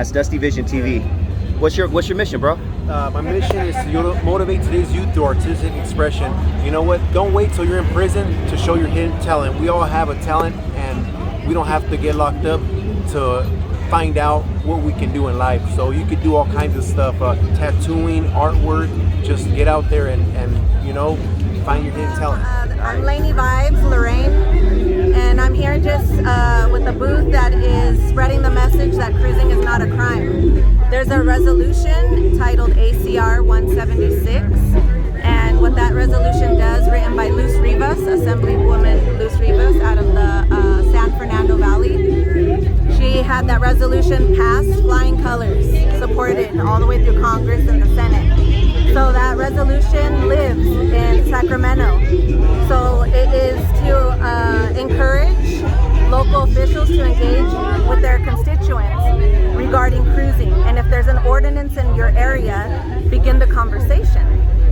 That's Dusty Vision TV. What's your mission, bro? My mission is to motivate today's youth through artistic expression. You know what? Don't wait till you're in prison to show your hidden talent. We all have a talent, and we don't have to get locked up to find out what we can do in life. So you could do all kinds of stuff, tattooing, artwork. Just get out there and you know, find your hidden talent. I'm Lainey Vibes, Lorraine, and I'm here just with a booth that is spreading the message that cruising is not a crime. There's a resolution titled ACR 176, and what that resolution does, written by Luz Rivas, Assemblywoman Luz Rivas out of the San Fernando Valley. She had that resolution passed, flying colors, supported all the way through Congress and the Senate. So that resolution lives in Sacramento. So it is to encourage local officials to engage with their constituents regarding cruising. And if there's an ordinance in your area, begin the conversation.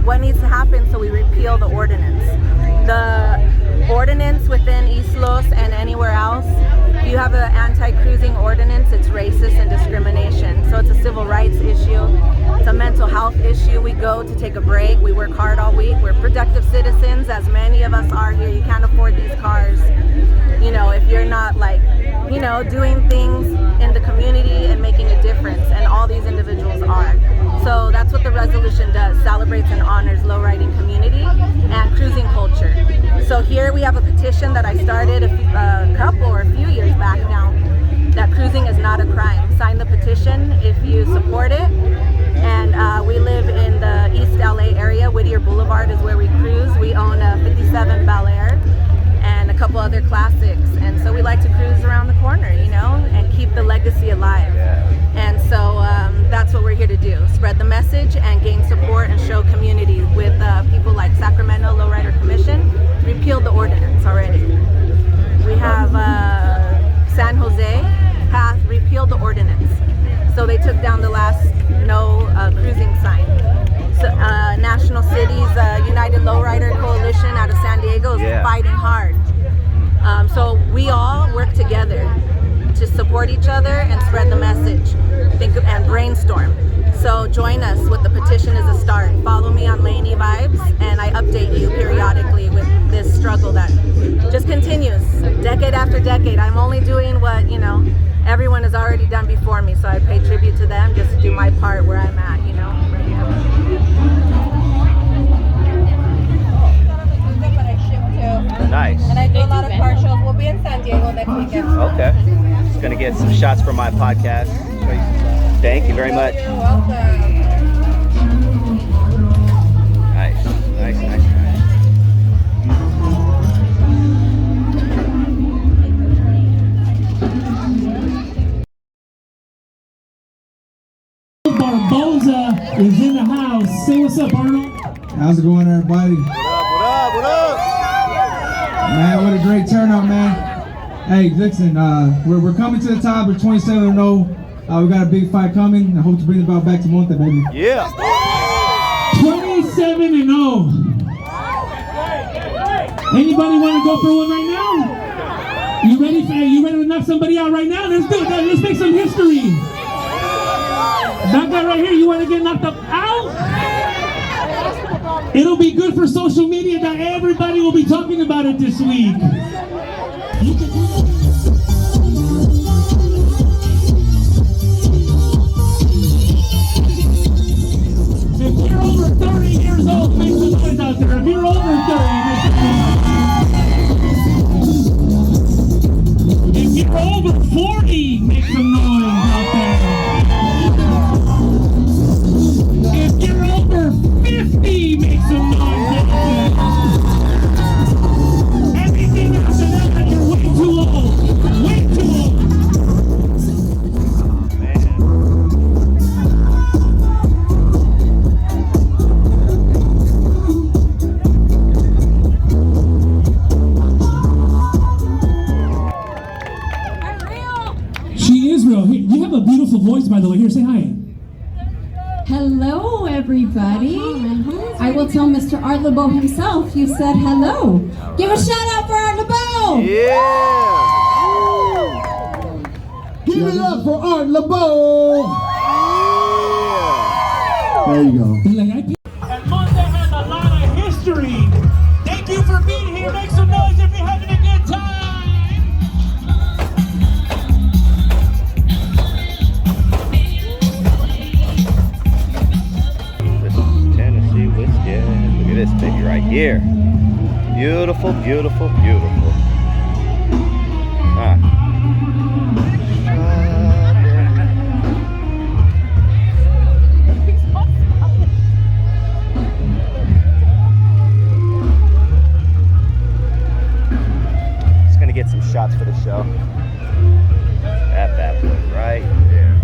What needs to happen so we repeal the ordinance? The ordinance within East Los and anywhere else, if you have an anti-cruising ordinance, it's racist and discrimination. So it's a civil rights issue. It's a mental health issue. We go to take a break. We work hard all week. We're productive citizens, as many of us are here. You can't afford these cars, you know, if you're not like, you know, doing things in the community and making a difference, and all these individuals are. So that's what the resolution does, celebrates and honors lowriding community and cruising culture. So here we have a petition that I started a couple or a few years back now, that cruising is not a crime. Sign the petition if you support it. And we live in the East LA area. Whittier Boulevard is where we cruise. We own a 57 Bel Air and a couple other classics. And so we like to cruise around the corner, you know, and keep the legacy alive. And so that's what we're here to do. Spread the message and gain support and show community with people like Sacramento Lowrider Commission. Repealed the ordinance already. We have San Jose passed, repealed the ordinance. So they took down the last no cruising sign. So, National Cities United Lowrider Coalition out of San Diego is fighting hard. So we all work together to support each other and spread the message, and brainstorm. So join us with the petition as a start. Follow me on Lainey Vibes, and I update you periodically with this struggle that just continues decade after decade. I'm only doing what, you know, everyone has already done before me, so I pay tribute to them just to do my part where I'm at, you know. Nice. And I do a lot of car shows. We'll be in San Diego next weekend. Okay. Just gonna get some shots for my podcast. Thank you very much. You're welcome. Nice, nice, nice. Barboza is in the house. Say what's up, Arnold. How's it going, everybody? What up? What up? Man, what a great turnout, man. Hey, listen, we're coming to the top. We're 27-0. We got a big fight coming. I hope to bring the belt back to Monte, baby. Yeah. 27-0. Anybody want to go for one right now? You ready? You ready to knock somebody out right now? Let's do it. Let's make some history. That guy right here, you want to get knocked up out? It'll be good for social media that everybody will be talking about it this week. If you're over 30 years old, make some noise out there. If you're over 30, make some noise. If you're over 40, make some noise out there. If you're over 50, make some noise out there. Everything after that, you're way too old. Way too old. She is real. Hey, you have a beautiful voice, by the way. Here, say hi. Hello, everybody. I will tell Mr. Art Laboe himself you said hello. Give a shout out for Art Laboe. Yeah. Give Give it up for Art Laboe. There you go. And Monte has a lot of history. Thank you for being here. Make some noise if you're having a good time. This is Tennessee whiskey. Look at this baby right here. Beautiful, beautiful, beautiful. Just gonna get some shots for the show. That bad boy right there.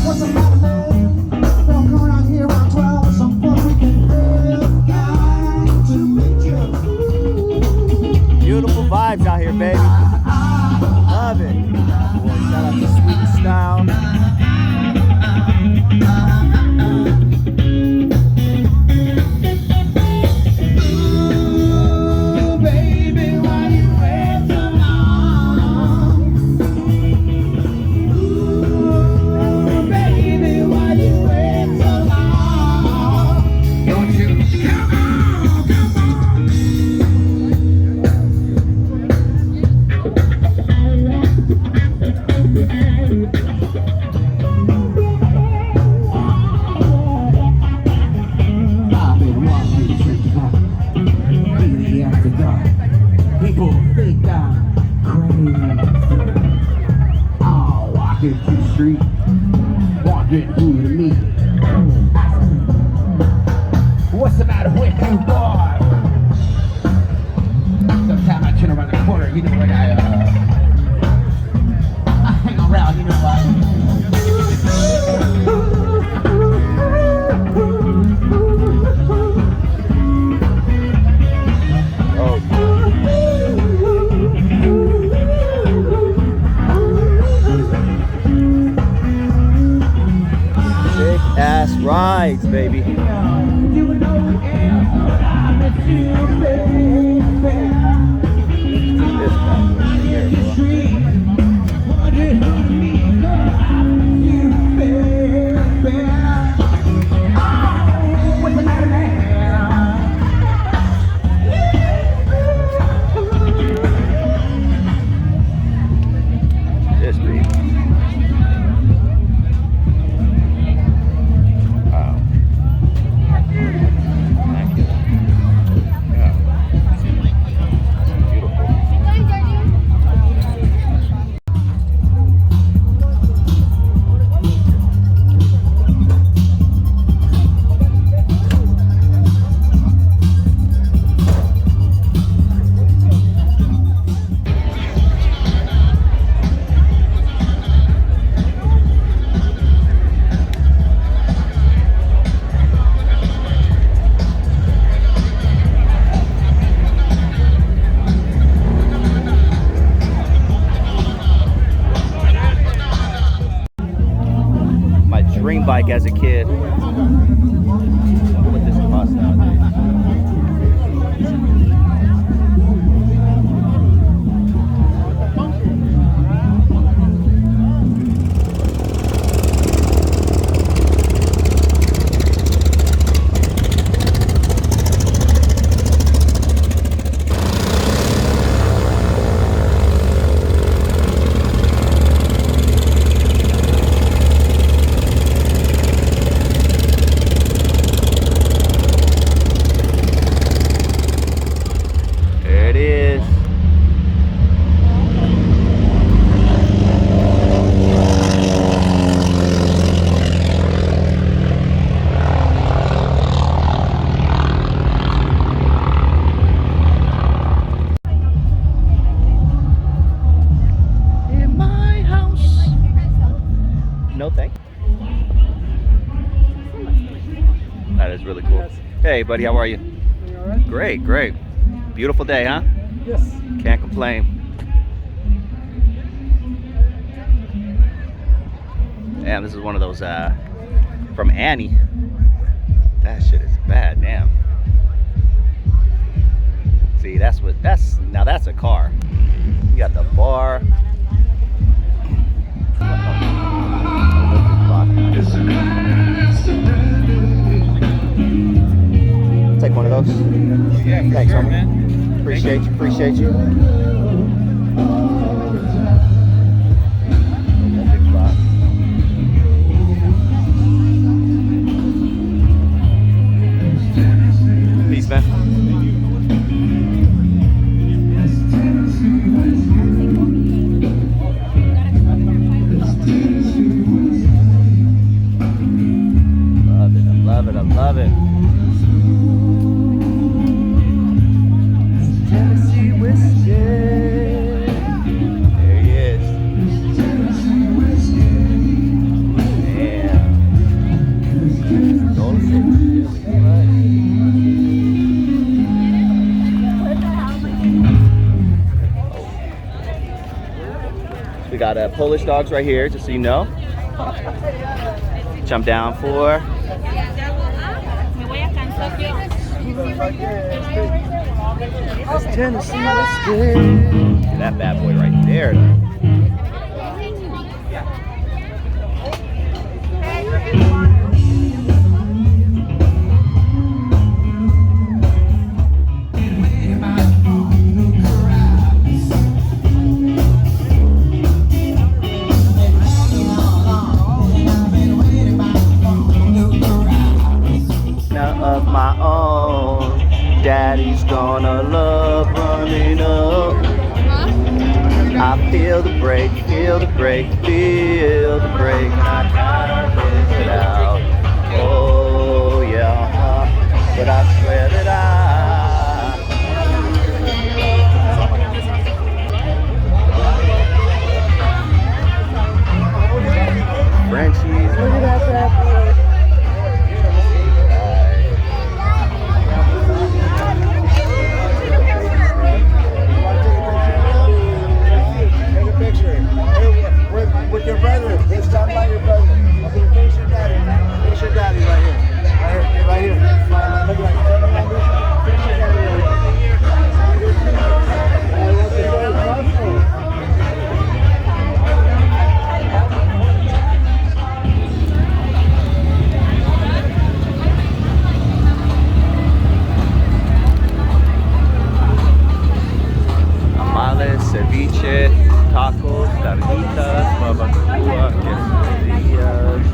What's the matter, man? Don't come around here around 12 or some fun we can have to meet you. Beautiful vibes out here, baby. Love it. Boy, shout out to Sweet and Style. Ooh, baby, why you wait so long? Ooh, baby, why you wait so long? Don't you come on, come on. I've been walking since about immediately after dark. People think I'm crazy. Oh, walking through the street, wandering through the meat. What's the matter with you, boy? Sometimes I turn around the corner, you know, like I hang around, you know what? Oh, big ass rides, baby. You know I miss you, baby. This bad boy right here, boy. This beat. Wow. Immaculate. Yeah. Beautiful. My dream bike as a kid. Wonder what this costs nowadays. There it is. In my house. No thank you. That is really cool. Hey buddy, how are you? Great, great. Beautiful day, huh? Yes. Can't complain. Damn, this is one of those from Annie. That shit is bad, damn. See, now that's a car. got the bar. Take one of those. Yeah, for Thanks, sure, homie. man. Appreciate you. Appreciate you. Big box. Peace, man. Love it. I love it. I love it. Tennessee whiskey. There he is. Damn. We got Polish dogs right here, just so you know. Jump down for. That's Tennessee whiskey. That bad boy right there. Of my own, Daddy's gonna love running up. I feel the break, feel the break, feel the break. I gotta live it out. Oh yeah, but I swear that Frenchies, look at that bad boy. With your brother, let's talk about your brother. Okay, face your daddy. Face your daddy right here. Right here. Look at that. Face your daddy right here. Tamales, ceviche, tacos, carnitas, barbacoa, quesadillas.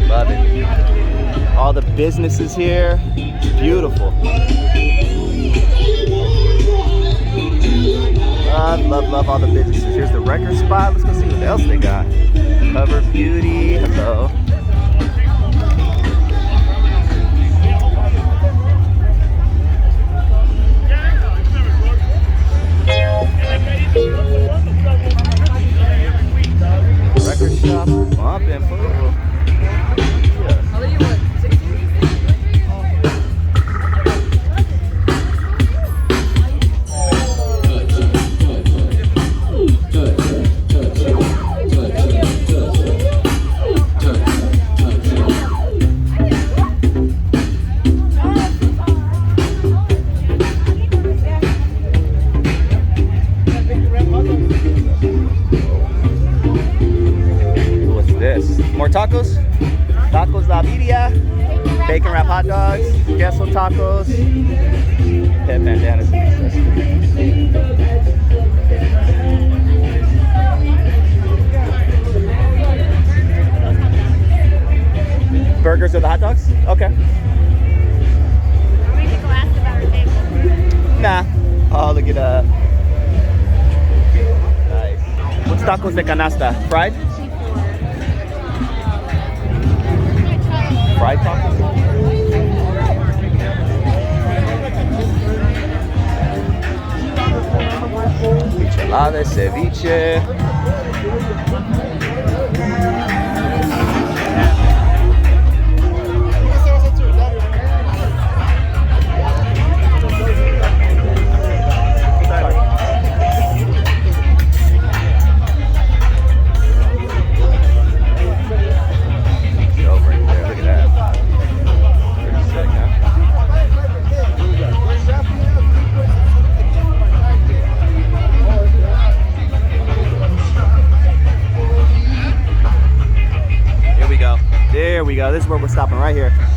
Love it. All the businesses here, beautiful. Love all the businesses. Here's the record spot. Let's go see what else they got. Cover Beauty, hello. Record shop, bumping, fool. More tacos? Tacos La Vidia, bacon wrap hot dogs, queso tacos, head bandanas. Burgers or the hot dogs? Okay. Nah. Oh, look at that. Nice. What's tacos de canasta? Fried? Fried tacos? Michelada, ceviche. Over there, look at that. Here we go. This is where we're stopping right here.